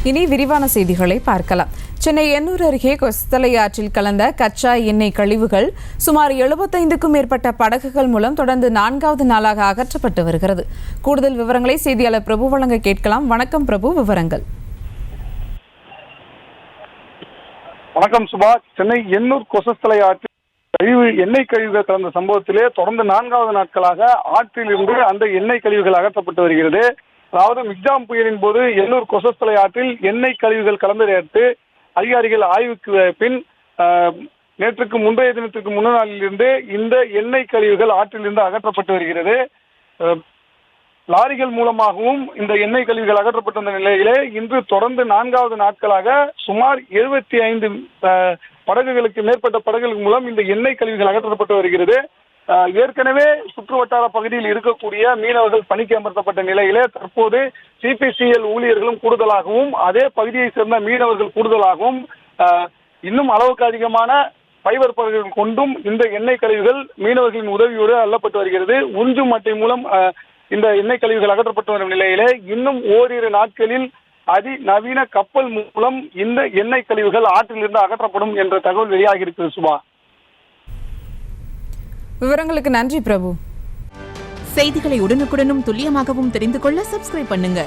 இனி விரிவான செய்திகளை பார்க்கலாம். சென்னை எண்ணூர் அருகே கொஸ்தலை ஆற்றில் கலந்த கச்சா எண்ணெய் கழிவுகள் சுமார் 75க்கும் மேற்பட்ட படகுகள் மூலம் தொடர்ந்து 4வது நாளாக அகற்றப்பட்டு வருகிறது. கூடுதல் விவரங்களை செய்தியாளர் பிரபு வழங்க கேட்கலாம். வணக்கம் பிரபு, விவரங்கள். வணக்கம் சுபா. சென்னை எண்ணூர் கொசஸ்தலை ஆற்றில் எண்ணெய் கழிவுகள் கலந்த சம்பவத்திலே தொடர்ந்து 4வது நாட்களாக ஆற்றில் இருந்து அந்த எண்ணெய் கழிவுகள் அகற்றப்பட்டு வருகிறது. அதாவது மிக்ஜாம் புயலின் போது எண்ணூர் கொசஸ்தலை ஆற்றில் எண்ணெய் கழிவுகள் கலந்ததை அடுத்து அதிகாரிகள் ஆய்வுக்கு பின் நேற்றுக்கு முந்தைய தினத்துக்கு முன்னாளிலிருந்து இந்த எண்ணெய் கழிவுகள் ஆற்றிலிருந்து அகற்றப்பட்டு வருகிறது. லாரிகள் மூலமாகவும் இந்த எண்ணெய் கழிவுகள் அகற்றப்பட்ட நிலையிலே இன்று தொடர்ந்து 4வது நாட்களாக சுமார் 75 படகுகளுக்கு மேற்பட்ட படகுகள் மூலம் இந்த எண்ணெய் கழிவுகள் அகற்றப்பட்டு வருகிறது. ஏற்கனவே சுற்று வட்டார பகுதியில் இருக்கக்கூடிய மீனவர்கள் பணிக்கு அமர்த்தப்பட்ட நிலையிலே தற்போது சிபிசிஎல் ஊழியர்களும் கூடுதலாகவும் அதே பகுதியை சேர்ந்த மீனவர்கள் கூடுதலாகவும் இன்னும் அளவுக்கு அதிகமான ஃபைபர் படகுகள் கொண்டும் இந்த எண்ணெய் கழிவுகள் மீனவர்களின் உதவியோடு அள்ளப்பட்டு வருகிறது. உஞ்சும் அட்டை மூலம் இந்த எண்ணெய் கழிவுகள் அகற்றப்பட்டு வரும் நிலையிலே இன்னும் ஓரிரு நாட்களில் அதிநவீன கப்பல் மூலம் இந்த எண்ணெய் கழிவுகள் ஆற்றிலிருந்து அகற்றப்படும் என்ற தகவல் வெளியாகி இருக்கிறது. சுபா, விவரங்களுக்கு நன்றி பிரபு. செய்திகளை உடனுக்குடனும் துல்லியமாகவும் தெரிந்து கொள்ள சப்ஸ்கிரைப் பண்ணுங்க.